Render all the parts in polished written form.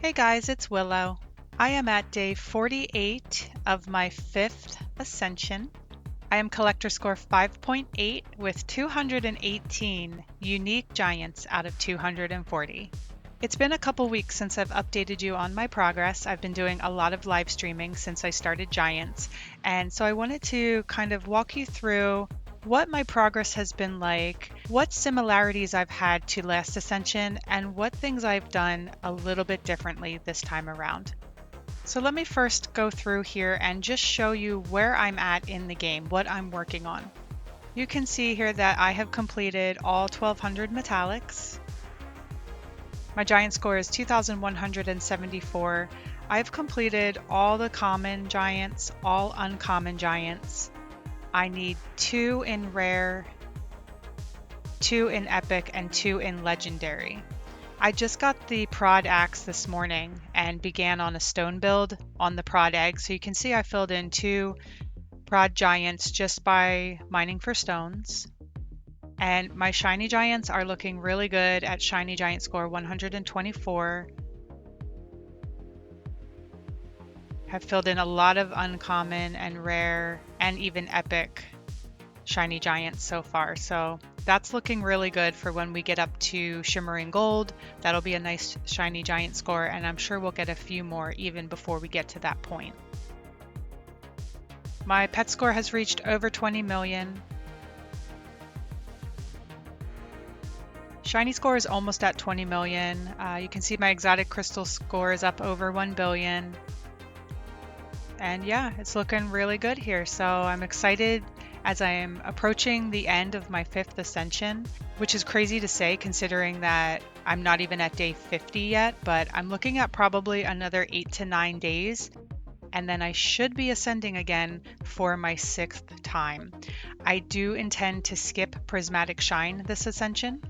Hey guys, it's Willow. I am at day 48 of my 5th Ascension. I am collector score 5.8 with 218 unique giants out of 240. It's been a couple weeks since I've updated you on my progress. I've been doing a lot of live streaming since I started Giants, and so I wanted to kind of walk you through what my progress has been like, what similarities I've had to last Ascension, and what things I've done a little bit differently this time around. So let me first go through here and just show you where I'm at in the game, what I'm working on. You can see here that I have completed all 1200 metallics. My giant score is 2174. I've completed all the common giants, all uncommon giants. I need 2 in rare, 2 in epic, and 2 in legendary. I just got the prod axe this morning and began on a stone build on the prod egg. So you can see I filled in 2 prod giants just by mining for stones. And my shiny giants are looking really good at shiny giant score 124. Have filled in a lot of uncommon and rare and even epic shiny giants so far. So that's looking really good for when we get up to Shimmering Gold. That'll be a nice shiny giant score, and I'm sure we'll get a few more even before we get to that point. My pet score has reached over 20 million. Shiny score is almost at 20 million. You can see my exotic crystal score is up over 1 billion. And yeah, it's looking really good here. So I'm excited as I am approaching the end of my 5th Ascension, which is crazy to say considering that I'm not even at day 50 yet, but I'm looking at probably another 8 to 9 days. And then I should be ascending again for my 6th time. I do intend to skip prismatic shine this ascension,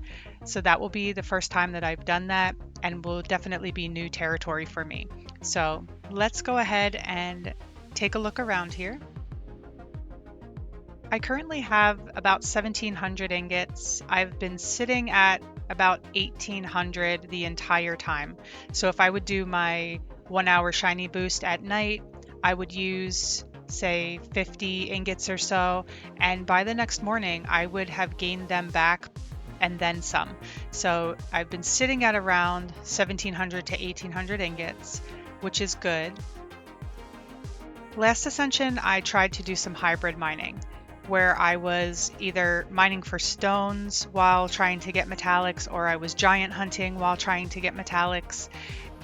so that will be the first time that I've done that and will definitely be new territory for me. So let's go ahead and take a look around here. I currently have about 1700 ingots. I've been sitting at about 1800 the entire time. So if I would do my 1 hour shiny boost at night, I would use say 50 ingots or so, and by the next morning I would have gained them back and then some. So I've been sitting at around 1700 to 1800 ingots, which is good. Last Ascension I tried to do some hybrid mining, where I was either mining for stones while trying to get metallics, or I was giant hunting while trying to get metallics.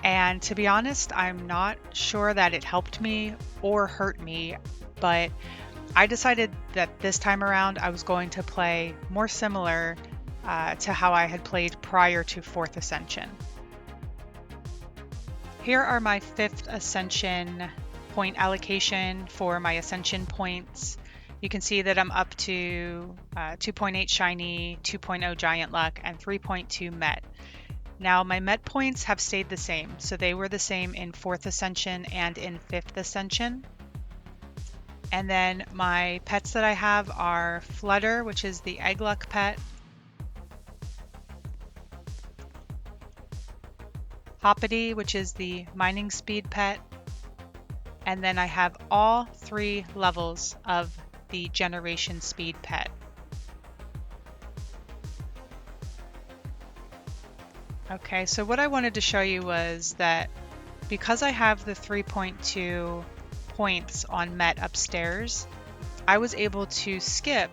And to be honest, I'm not sure that it helped me or hurt me, but I decided that this time around I was going to play more similar to how I had played prior to 4th Ascension. Here are my 5th Ascension point allocation for my Ascension points. You can see that I'm up to 2.8 shiny, 2.0 giant luck, and 3.2 met. Now my met points have stayed the same, so they were the same in 4th Ascension and in 5th Ascension. And then my pets that I have are Flutter, which is the egg luck pet, Hoppity, which is the mining speed pet, and then I have all 3 levels of the generation speed pet. Okay, so what I wanted to show you was that because I have the 3.2 points on Met upstairs, I was able to skip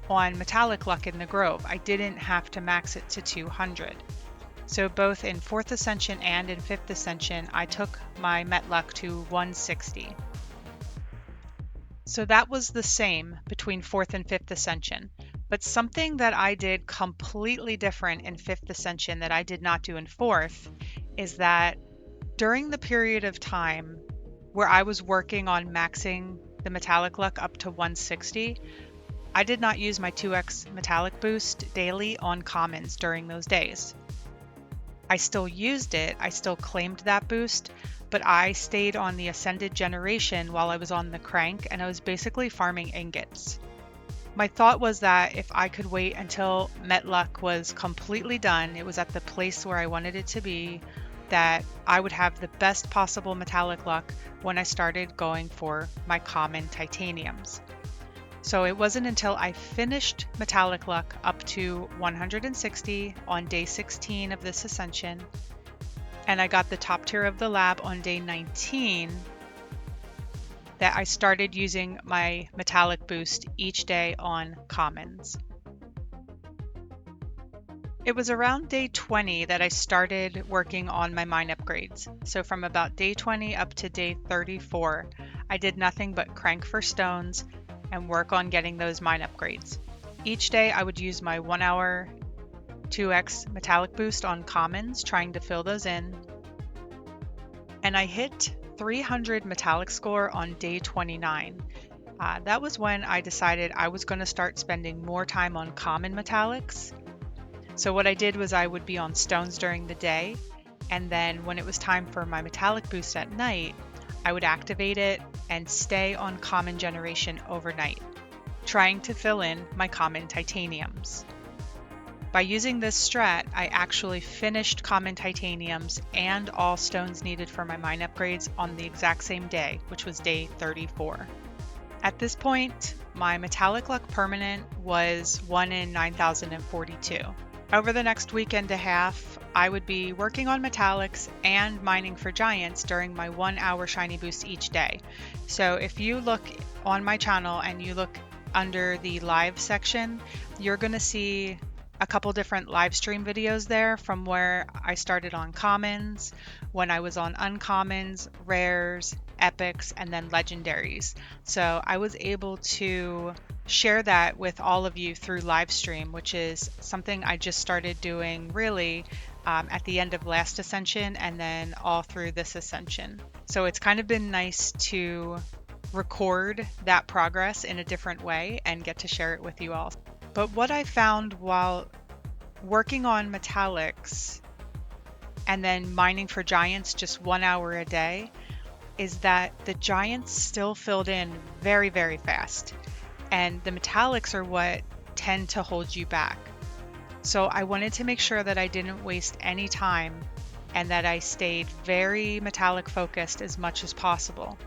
on Metallic Luck in the Grove. I didn't have to max it to 200. So both in 4th Ascension and in 5th Ascension, I took my Met Luck to 160. So that was the same between 4th and 5th Ascension. But something that I did completely different in 5th Ascension that I did not do in 4th is that during the period of time where I was working on maxing the metallic luck up to 160, I did not use my 2x metallic boost daily on commons during those days. I still used it, I still claimed that boost, but I stayed on the ascended generation while I was on the crank, and I was basically farming ingots. My thought was that if I could wait until Met Luck was completely done, it was at the place where I wanted it to be, that I would have the best possible metallic luck when I started going for my common titaniums. So it wasn't until I finished metallic luck up to 160 on day 16 of this ascension, and I got the top tier of the lab on day 19, that I started using my metallic boost each day on commons. It was around day 20 that I started working on my mine upgrades. So from about day 20 up to day 34, I did nothing but crank for stones and work on getting those mine upgrades. Each day I would use my 1 hour 2x metallic boost on commons, trying to fill those in. And I hit 300 metallic score on day 29. That was when I decided I was going to start spending more time on common metallics. So what I did was I would be on stones during the day, and then when it was time for my metallic boost at night, I would activate it and stay on common generation overnight, trying to fill in my common titaniums. By using this strat, I actually finished common titaniums and all stones needed for my mine upgrades on the exact same day, which was day 34. At this point, my metallic luck permanent was 1 in 9,042. Over the next week and a half, I would be working on metallics and mining for giants during my 1 hour shiny boost each day. So if you look on my channel and you look under the live section, you're going to see a couple different live stream videos there from where I started on commons, when I was on uncommons, rares, epics, and then legendaries. So I was able to share that with all of you through live stream, which is something I just started doing really at the end of last ascension and then all through this ascension. So it's kind of been nice to record that progress in a different way and get to share it with you all. But what I found while working on metallics and then mining for giants just 1 hour a day is that the giants still filled in very, very fast. And the metallics are what tend to hold you back. So I wanted to make sure that I didn't waste any time and that I stayed very metallic focused as much as possible.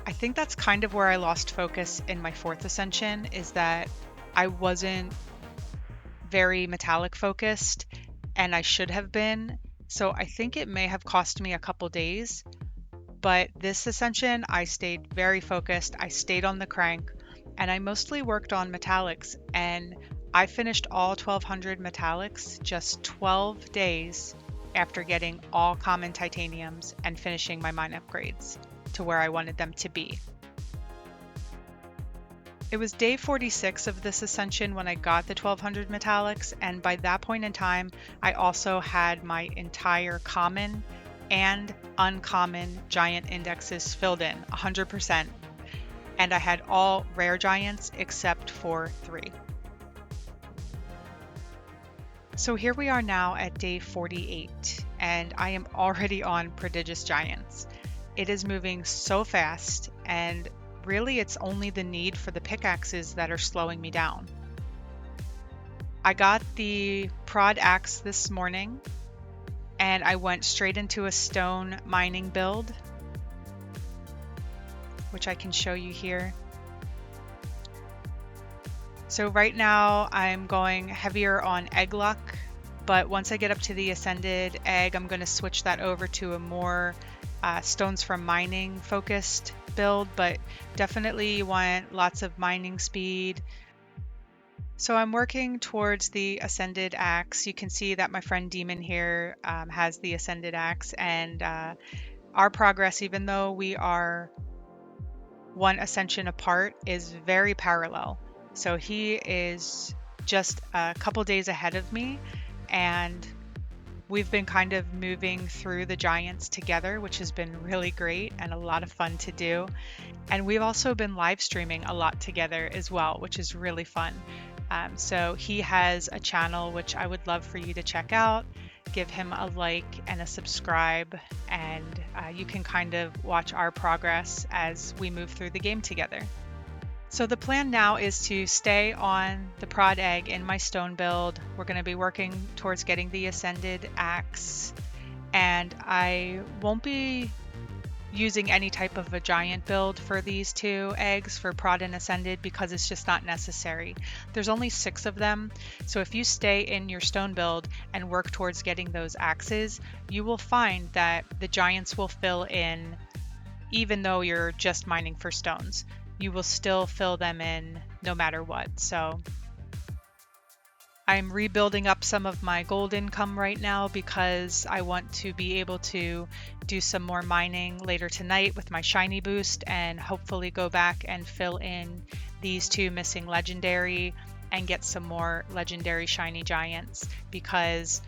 I think that's kind of where I lost focus in my 4th ascension, is that I wasn't very metallic focused, and I should have been. So I think it may have cost me a couple days, but this ascension I stayed very focused. I stayed on the crank, and I mostly worked on metallics, and I finished all 1200 metallics just 12 days after getting all common titaniums and finishing my mine upgrades to where I wanted them to be. It was day 46 of this ascension when I got the 1200 metallics, and by that point in time, I also had my entire common and uncommon giant indexes filled in 100%, and I had all rare giants except for 3. So here we are now at day 48, and I am already on Prodigious giants. It is moving so fast, and really it's only the need for the pickaxes that are slowing me down. I got the prod axe this morning, and I went straight into a stone mining build, which I can show you here. So right now I'm going heavier on egg luck, but once I get up to the ascended egg, I'm going to switch that over to a more stones from mining focused build, but definitely you want lots of mining speed. So I'm working towards the ascended axe. You can see that my friend Demon here has the ascended axe, and our progress, even though we are one ascension apart, is very parallel. So he is just a couple days ahead of me, and we've been kind of moving through the giants together, which has been really great and a lot of fun to do. And we've also been live streaming a lot together as well, which is really fun. So he has a channel which I would love for you to check out. Give him a like and a subscribe, and you can kind of watch our progress as we move through the game together. So the plan now is to stay on the prod egg in my stone build. We're going to be working towards getting the ascended axe, and I won't be using any type of a giant build for these 2 eggs for Prod and Ascended because it's just not necessary. There's only 6 of them, so if you stay in your stone build and work towards getting those axes, you will find that the giants will fill in even though you're just mining for stones. You will still fill them in no matter what. So I'm rebuilding up some of my gold income right now because I want to be able to do some more mining later tonight with my shiny boost and hopefully go back and fill in these 2 missing legendary and get some more legendary shiny giants, because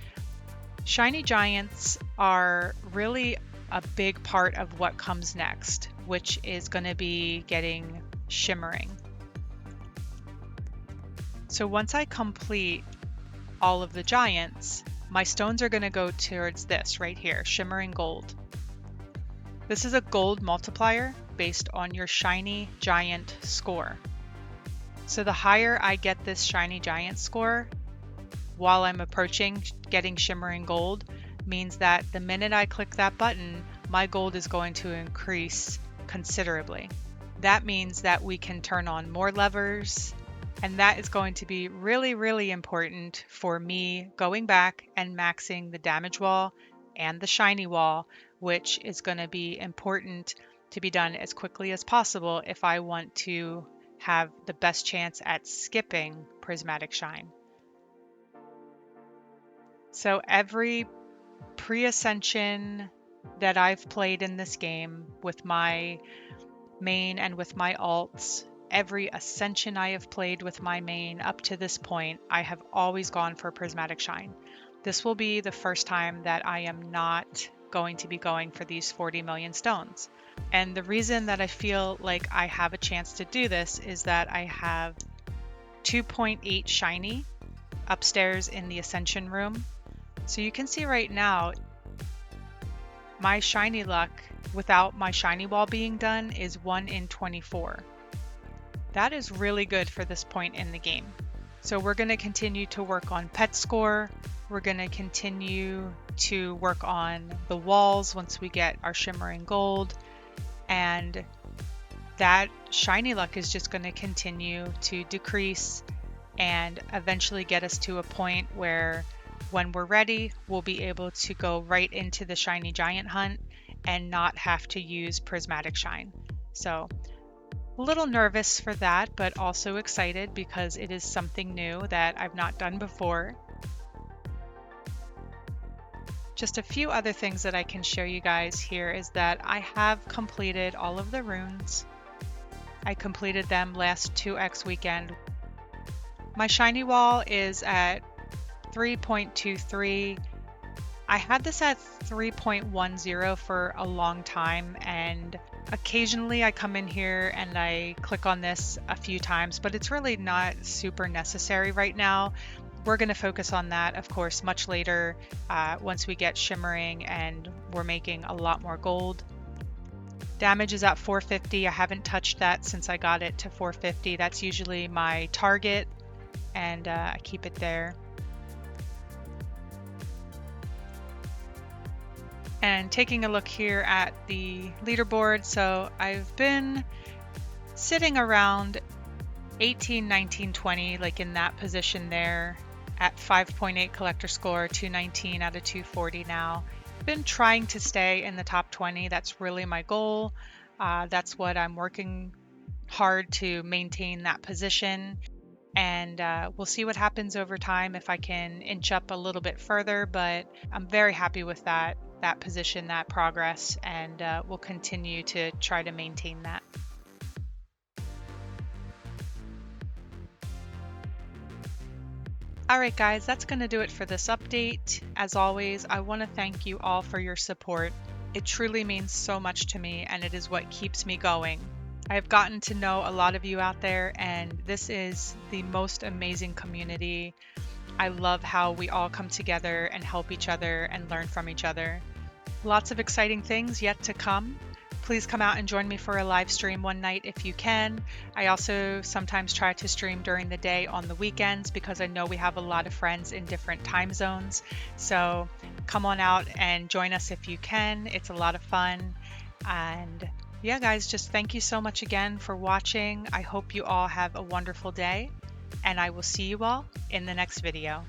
shiny giants are really a big part of what comes next, which is going to be getting Shimmering. So once I complete all of the giants, my stones are going to go towards this right here, Shimmering Gold. This is a gold multiplier based on your shiny giant score. So the higher I get this shiny giant score while I'm approaching getting Shimmering Gold means that the minute I click that button, my gold is going to increase considerably. That means that we can turn on more levers, and that is going to be really, really important for me going back and maxing the damage wall and the shiny wall, which is going to be important to be done as quickly as possible if I want to have the best chance at skipping prismatic shine. So every pre-ascension that I've played in this game with my main and with my alts, every ascension I have played with my main up to this point, I have always gone for prismatic shine. This will be the first time that I am not going to be going for these 40 million stones. And the reason that I feel like I have a chance to do this is that I have 2.8 shiny upstairs in the ascension room. So you can see right now, my shiny luck without my shiny wall being done is 1 in 24. That is really good for this point in the game. So we're going to continue to work on pet score. We're going to continue to work on the walls once we get our Shimmering Gold. And that shiny luck is just going to continue to decrease and eventually get us to a point where when we're ready, we'll be able to go right into the shiny giant hunt and not have to use prismatic shine. So a little nervous for that, but also excited because it is something new that I've not done before. Just a few other things that I can show you guys here is that I have completed all of the runes. I completed them last 2x weekend. My shiny wall is at 3.23. I had this at 3.10 for a long time, and occasionally I come in here and I click on this a few times, but it's really not super necessary right now. We're going to focus on that, of course, much later once we get Shimmering and we're making a lot more gold. Damage is at 450. I haven't touched that since I got it to 450. That's usually my target, and I keep it there. And taking a look here at the leaderboard, so I've been sitting around 18, 19, 20, like in that position there at 5.8 collector score, 219 out of 240 now. Been trying to stay in the top 20. That's really my goal. That's what I'm working hard to maintain that position. And we'll see what happens over time if I can inch up a little bit further, but I'm very happy with that position, that progress, and we'll continue to try to maintain that. Alright guys, that's going to do it for this update. As always, I want to thank you all for your support. It truly means so much to me, and it is what keeps me going. I have gotten to know a lot of you out there, and this is the most amazing community. I love how we all come together and help each other and learn from each other. Lots of exciting things yet to come. Please come out and join me for a live stream one night if you can. I also sometimes try to stream during the day on the weekends because I know we have a lot of friends in different time zones. So come on out and join us if you can. It's a lot of fun. And yeah, guys, just thank you so much again for watching. I hope you all have a wonderful day, and I will see you all in the next video.